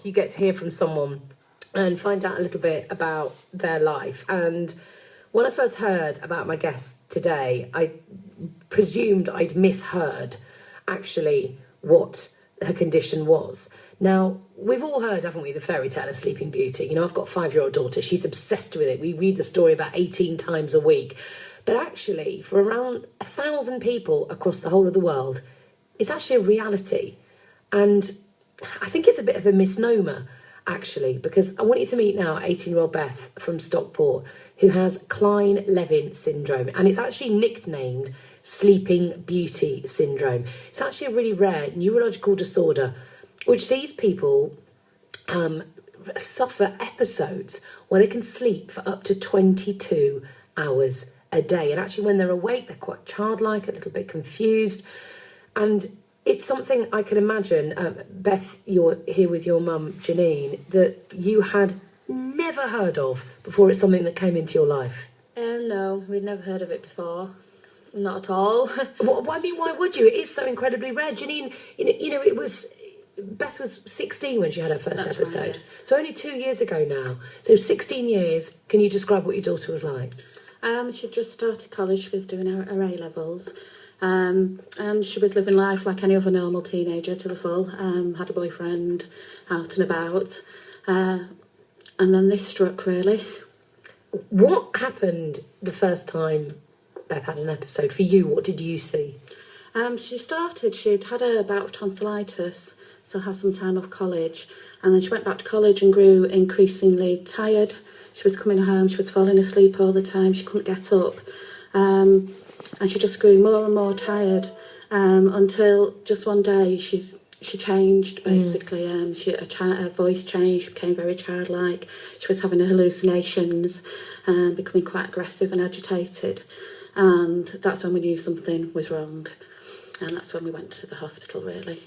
you get to hear from someone and find out a little bit about their life. And when I first heard about my guest today, I presumed I'd misheard actually what her condition was. Now, we've all heard, haven't we, the fairy tale of Sleeping Beauty. You know, I've got a 5-year-old daughter. She's obsessed with it. We read the story about 18 times a week. But actually, for around 1,000 people across the whole of the world, it's actually a reality. And I think it's a bit of a misnomer, actually, because I want you to meet now 18-year-old Beth from Stockport, who has Kleine Levin Syndrome. And it's actually nicknamed Sleeping Beauty Syndrome. It's actually a really rare neurological disorder which sees people suffer episodes where they can sleep for up to 22 hours a day. And actually, when they're awake, they're quite childlike, a little bit confused. And it's something I can imagine, Beth, you're here with your mum, Janine, that you had never heard of before it's something that came into your life. No, we'd never heard of it before. Not at all. Well, I mean, why would you? It is so incredibly rare. Janine, you know, it was... Beth was 16 when she had her first episode. Right, yes. So only 2 years ago now. So 16 years. Can you describe what your daughter was like? She just started college. She was doing her A-levels. And she was living life like any other normal teenager to the full. Had a boyfriend, out and about. And then this struck, really. What happened the first time Beth had an episode? For you, what did you see? She'd had a bout of tonsillitis, so had some time off college, and then she went back to college and grew increasingly tired. She was coming home, she was falling asleep all the time, she couldn't get up, and she just grew more and more tired, until just one day she changed, basically. Her voice changed, she became very childlike, she was having hallucinations, becoming quite aggressive and agitated, and that's when we knew something was wrong. And that's when we went to the hospital, really.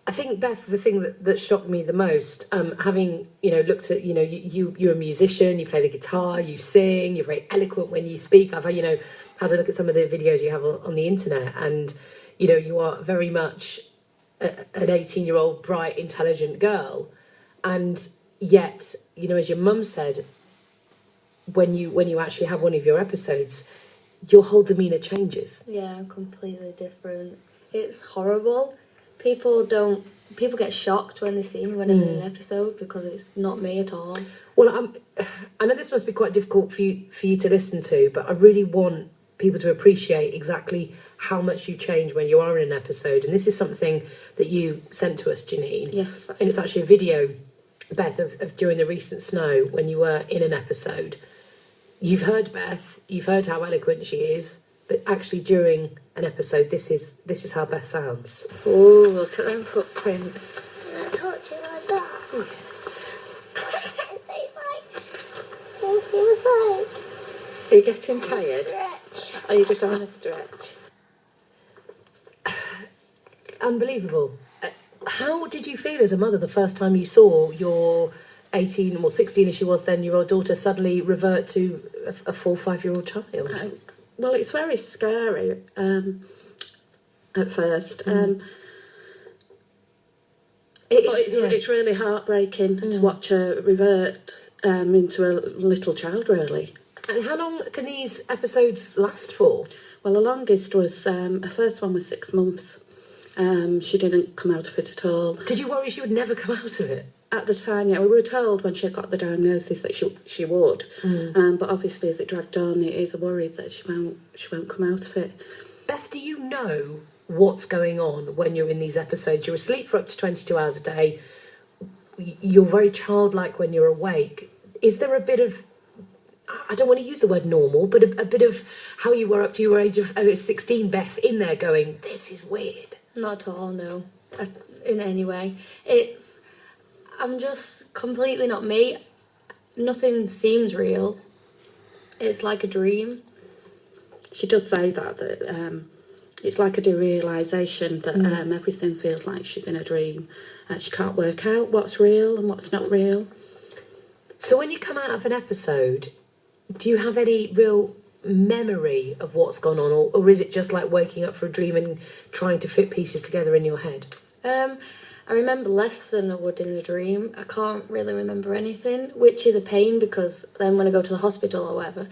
I think, Beth, the thing that shocked me the most, having, looked at, you're a musician, you play the guitar, you sing, you're very eloquent when you speak. I've, had a look at some of the videos you have on the internet, and, you are very much an 18-year-old, bright, intelligent girl. And yet, as your mum said, when you actually have one of your episodes, your whole demeanour changes. Yeah, I'm completely different. It's horrible. People get shocked when they see me when I'm in an episode because it's not me at all. Well, I know this must be quite difficult for you to listen to, but I really want people to appreciate exactly how much you change when you are in an episode. And this is something that you sent to us, Janine. Yes. And it's actually a video, Beth, of during the recent snow when you were in an episode. You've heard Beth, you've heard how eloquent she is, but actually during an episode, this is how Beth sounds. Oh, look at them footprints. I'm touching like that. Are you getting tired? Stretch. Are you just having a stretch? Unbelievable. How did you feel as a mother the first time you saw your 18 or 16 as she was then, your old daughter suddenly revert to a 4 or 5-year-old child? Well, it's very scary at first. It's really heartbreaking to watch her revert into a little child, really. And how long can these episodes last for? Well, the longest was, her first one was 6 months. She didn't come out of it at all. Did you worry she would never come out of it? At the time, yeah, we were told when she got the diagnosis that she would, but obviously as it dragged on, it is a worry that she won't come out of it. Beth, do you know what's going on when you're in these episodes? You're asleep for up to 22 hours a day. You're very childlike when you're awake. Is there a bit of, I don't want to use the word normal, but a bit of how you were up to your age of 16, Beth, in there going, this is weird? Not at all, no, in any way. I'm just completely not me. Nothing seems real. It's like a dream. She does say that it's like a derealisation, that everything feels like she's in a dream. She can't work out what's real and what's not real. So when you come out of an episode, do you have any real memory of what's gone on, or is it just like waking up for a dream and trying to fit pieces together in your head? I remember less than I would in a dream. I can't really remember anything, which is a pain because then when I go to the hospital or whatever,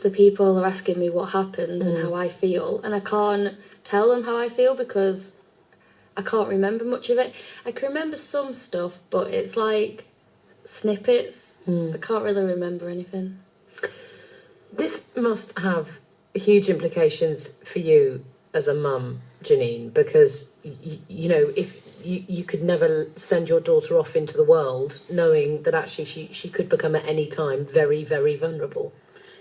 the people are asking me what happened and how I feel, and I can't tell them how I feel because I can't remember much of it. I can remember some stuff, but it's like snippets. I can't really remember anything. This must have huge implications for you as a mum, Janine, because, you know, if you could never send your daughter off into the world knowing that actually she could become at any time very, very vulnerable.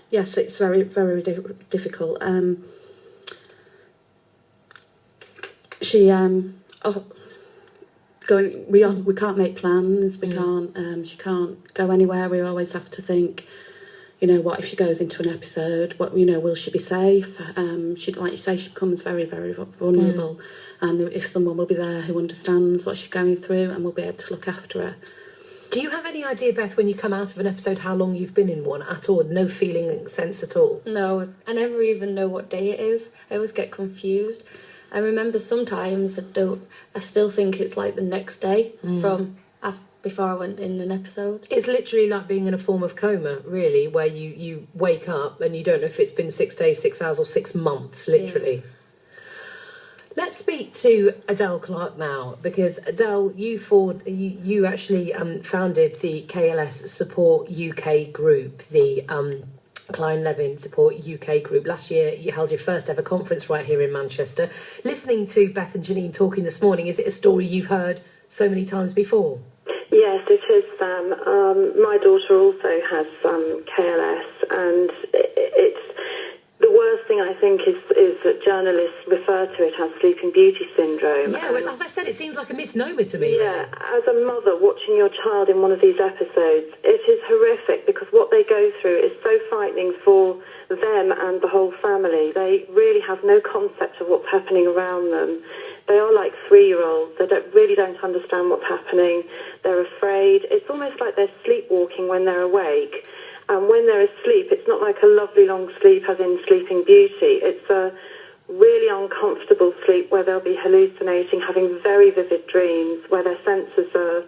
Yes, it's very, very difficult. We can't make plans. We can't. She can't go anywhere. We always have to think, you know, what if she goes into an episode? What, you know, will she be safe? She, like you say, she becomes very, very vulnerable, and if someone will be there who understands what she's going through and will be able to look after her. Do you have any idea, Beth, when you come out of an episode, how long you've been in one at all? No feeling sense at all? No, I never even know what day it is. I always get confused. I remember sometimes I still think it's like the next day from before I went in an episode. It's literally like being in a form of coma, really, where you wake up and you don't know if it's been 6 days, 6 hours or 6 months, literally. Yeah. Let's speak to Adele Clark now, because Adele, you actually founded the KLS Support UK group, the Kleine Levin Support UK group. Last year, you held your first ever conference right here in Manchester. Listening to Beth and Janine talking this morning, is it a story you've heard so many times before? Yes, it is, Sam. My daughter also has KLS, and it's the worst thing I think is that journalists refer to it as Sleeping Beauty syndrome. Yeah, well, as I said, it seems like a misnomer to me. Yeah, really. As a mother watching your child in one of these episodes, it is horrific because what they go through is so frightening for them and the whole family. They really have no concept of what's happening around them. They are like 3-year-olds. They really don't understand what's happening. They're afraid. It's almost like they're sleepwalking when they're awake. And when they're asleep, it's not like a lovely long sleep as in Sleeping Beauty. It's a really uncomfortable sleep where they'll be hallucinating, having very vivid dreams, where their senses are,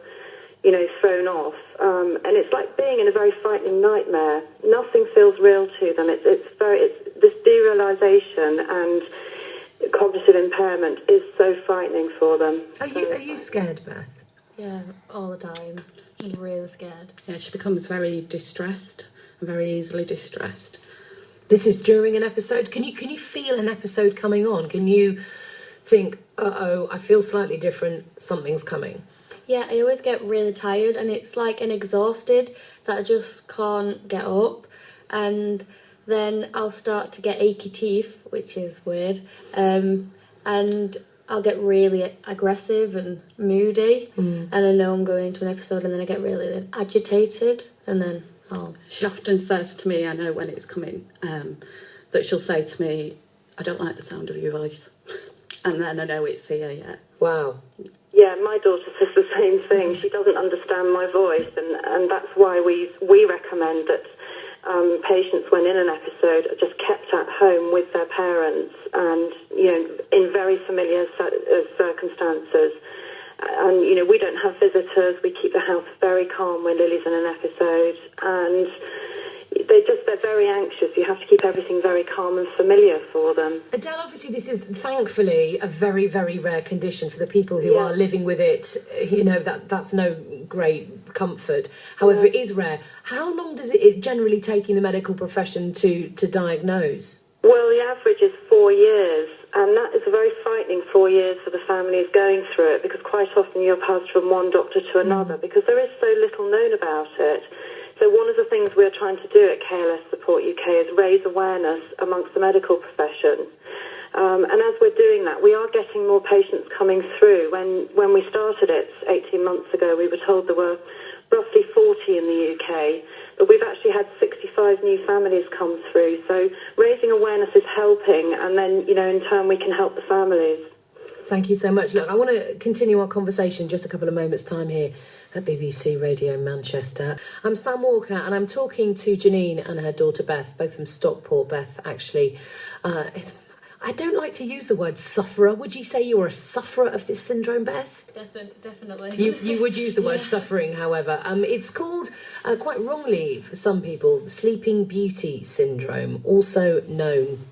you know, thrown off. And it's like being in a very frightening nightmare. Nothing feels real to them. It's this derealization and cognitive impairment is so frightening for them. Are you scared, Beth? Yeah, all the time. I'm really scared. Yeah, she becomes very distressed, very easily distressed. This is during an episode. Can you feel an episode coming on? Can you think, I feel slightly different, something's coming? Yeah, I always get really tired and it's like an exhausted that I just can't get up, and then I'll start to get achy teeth, which is weird, and I'll get really aggressive and moody, and I know I'm going into an episode, and then I get really agitated, and then She often says to me, I know when it's coming, that she'll say to me, I don't like the sound of your voice. And then I know it's here, yeah. Wow. Yeah, my daughter says the same thing. She doesn't understand my voice, and that's why we recommend that patients, when in an episode, are just kept at home with their parents and, you know, in very familiar circumstances. And, you know, we don't have visitors. We keep the house very calm when Lily's in an episode. And they're very anxious. You have to keep everything very calm and familiar for them. Adele, obviously this is thankfully a very, very rare condition for the people who are living with it. You know, that's no great comfort. However, it is rare. How long does it generally take in the medical profession to diagnose? Well, the average is 4 years. And that is a very frightening 4 years for the families going through it, because quite often you're passed from one doctor to another because there is so little known about it. So one of the things we're trying to do at KLS Support UK is raise awareness amongst the medical profession. And as we're doing that, we are getting more patients coming through. When we started it 18 months ago, we were told there were roughly 40 in the UK, but we've actually had 65 new families come through. So raising awareness is helping, and then, you know, in turn we can help the families. Thank you so much. Look, I want to continue our conversation in just a couple of moments' time here at BBC Radio Manchester. I'm Sam Walker, and I'm talking to Janine and her daughter Beth, both from Stockport. Beth, actually, I don't like to use the word sufferer. Would you say you're a sufferer of this syndrome, Beth? Definitely. You would use the word suffering, however. It's called, quite wrongly for some people, Sleeping Beauty Syndrome, also known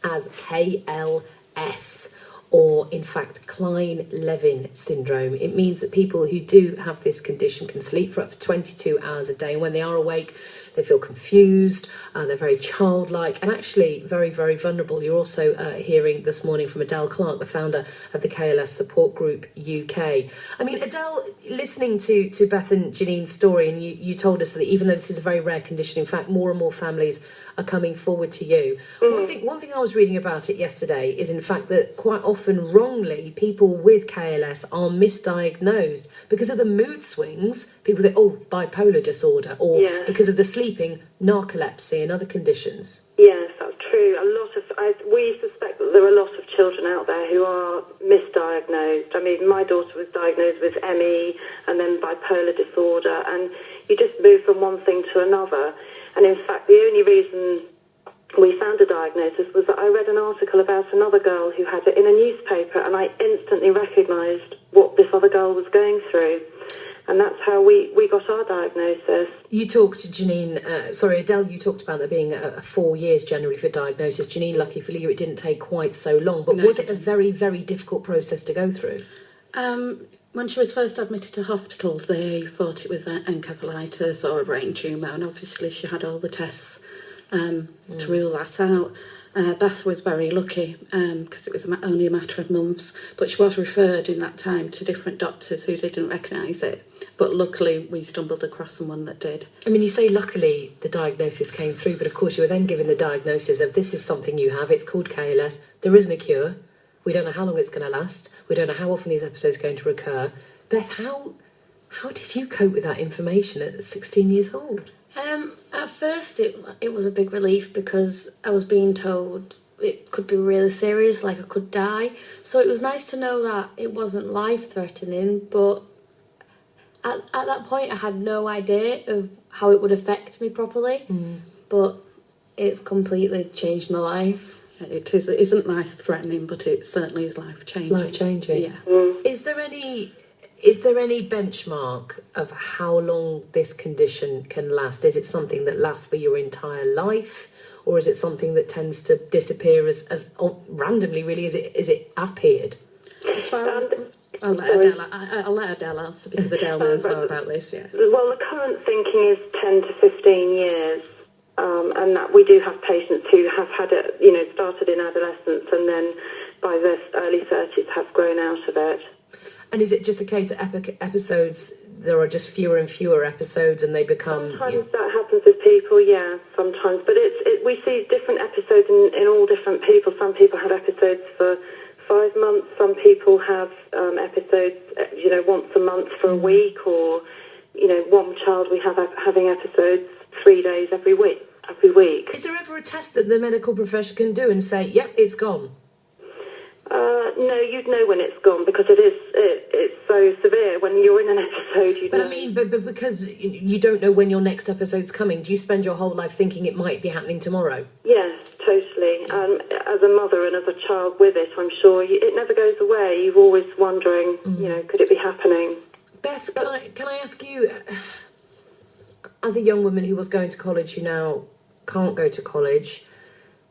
as KLS, or in fact Kleine Levin Syndrome. It means that people who do have this condition can sleep for up to 22 hours a day, and when they are awake, they feel confused, they're very childlike, and actually very, very vulnerable. You're also hearing this morning from Adele Clark, the founder of the KLS Support Group UK. I mean, Adele, listening to Beth and Janine's story, and you told us that even though this is a very rare condition, in fact, more and more families are coming forward to you. One thing I was reading about it yesterday is, in fact, that quite often, wrongly, people with KLS are misdiagnosed because of the mood swings. People think, oh, bipolar disorder, or because of the sleeping, narcolepsy and other conditions. Yes, that's true. We suspect that there are a lot of children out there who are misdiagnosed. I mean, my daughter was diagnosed with ME and then bipolar disorder, and you just move from one thing to another. And in fact, the only reason we found a diagnosis was that I read an article about another girl who had it in a newspaper, and I instantly recognised what this other girl was going through. And that's how we got our diagnosis. You talked to Janine, Adele, you talked about there being 4 years generally for diagnosis. Janine, lucky for you, it didn't take quite so long. But was it a very, very difficult process to go through? When she was first admitted to hospital, they thought it was encephalitis or a brain tumour, and obviously she had all the tests to rule that out. Beth was very lucky because it was only a matter of months, but she was referred in that time to different doctors who didn't recognise it. But luckily, we stumbled across someone that did. I mean, you say luckily the diagnosis came through, but of course you were then given the diagnosis of this is something you have. It's called KLS. There isn't a cure. We don't know how long it's going to last. We don't know how often these episodes are going to recur. Beth, how did you cope with that information at 16 years old? At first, it was a big relief because I was being told it could be really serious, like I could die. So it was nice to know that it wasn't life-threatening, but at that point I had no idea of how it would affect me properly. But it's completely changed my life. It isn't life-threatening, but it certainly is life-changing. Life-changing. Yeah. Is there any benchmark of how long this condition can last? Is it something that lasts for your entire life, or is it something that tends to disappear as randomly? Really, is it appeared? I'll let Adele answer because Adele knows more about this. Yeah. Well, the current thinking is 10 to 15 years. And that we do have patients who have had it, started in adolescence and then by their early 30s have grown out of it. And is it just a case of episodes, there are just fewer and fewer episodes and they become... Sometimes that happens with people, yeah, sometimes. But we see different episodes in all different people. Some people have episodes for 5 months. Some people have episodes, once a month for a week, or, one child we have having episodes 3 days every week. Is there ever a test that the medical profession can do and say, yep, it's gone? No, you'd know when it's gone because it's so severe. When you're in an episode, you know. But I mean, but because you don't know when your next episode's coming, do you spend your whole life thinking it might be happening tomorrow? Yes, totally. As a mother and as a child with it, I'm sure it never goes away. You're always wondering, could it be happening? Beth, can I ask you, as a young woman who was going to college, who now can't go to college,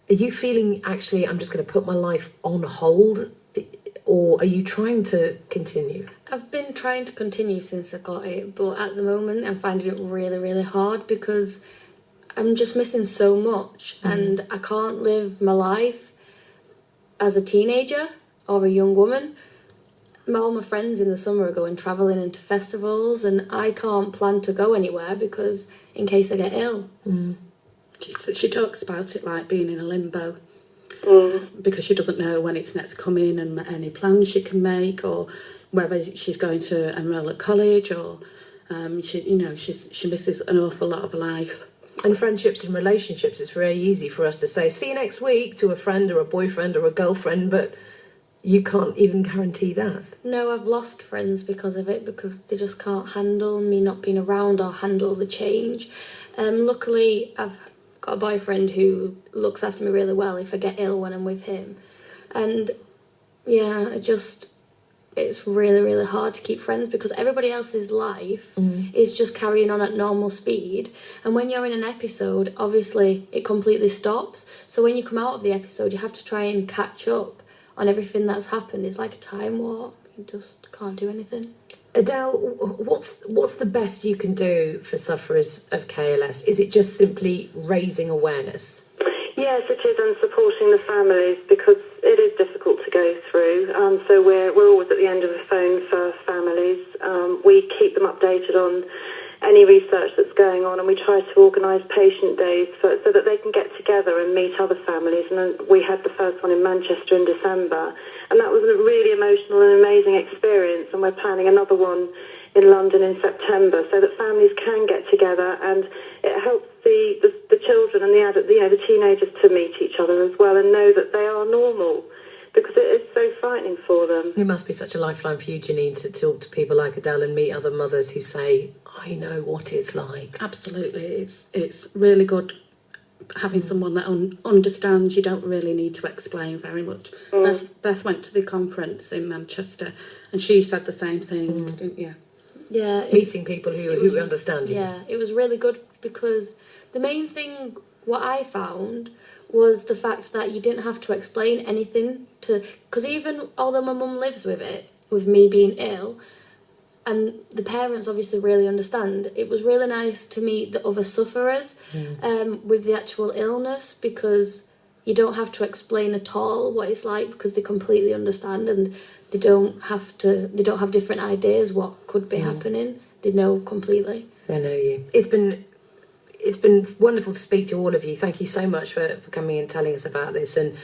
are you feeling, actually, I'm just going to put my life on hold, or are you trying to continue? I've been trying to continue since I got it, but at the moment I'm finding it really, really hard because I'm just missing so much and I can't live my life as a teenager or a young woman. All my friends in the summer are going travelling into festivals and I can't plan to go anywhere because in case I get ill. She talks about it like being in a limbo because she doesn't know when it's next coming and any plans she can make, or whether she's going to enrol at college, or she misses an awful lot of life. And friendships and relationships, it's very easy for us to say, see you next week, to a friend or a boyfriend or a girlfriend, but you can't even guarantee that. No, I've lost friends because of it, because they just can't handle me not being around or handle the change. Luckily, I've got a boyfriend who looks after me really well if I get ill when I'm with him. And yeah, it's really, really hard to keep friends because everybody else's life is just carrying on at normal speed. And when you're in an episode, obviously it completely stops. So when you come out of the episode, you have to try and catch up on everything that's happened. It's like a time warp. You just can't do anything. Adele, what's the best you can do for sufferers of KLS? Is it just simply raising awareness? Yes, it is, and supporting the families because it is difficult to go through. So we're always at the end of the phone for families. We keep them updated on any research that's going on, and we try to organise patient days so that they can get together and meet other families. And then we had the first one in Manchester in December, and that was a really emotional and amazing experience. And we're planning another one in London in September, so that families can get together, and it helps the children and the teenagers to meet each other as well and know that they are normal, because it is so frightening for them. It must be such a lifeline for you, Janine, to talk to people like Adele and meet other mothers who say, I know what it's like. Absolutely, it's really good having someone that understands. You don't really need to explain very much. Beth went to the conference in Manchester and she said the same thing, didn't you? Yeah. Meeting people who understand you. Yeah, it was really good because the main thing, what I found, was the fact that you didn't have to explain anything to... Because even although my mum lives with it, with me being ill, and the parents obviously really understand, it was really nice to meet the other sufferers with the actual illness, because you don't have to explain at all what it's like, because they completely understand, and they don't have different ideas what could be happening. They know completely. They know you. It's been wonderful to speak to all of you. Thank you so much for coming and telling us about this. And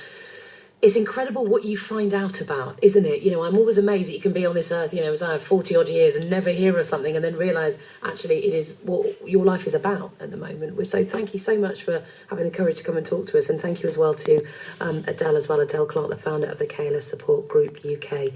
it's incredible what you find out about, isn't it? I'm always amazed that you can be on this earth, as I have 40 odd years, and never hear of something and then realise actually it is what your life is about at the moment. So thank you so much for having the courage to come and talk to us. And thank you as well to Adele Clark, the founder of the KLS Support Group UK.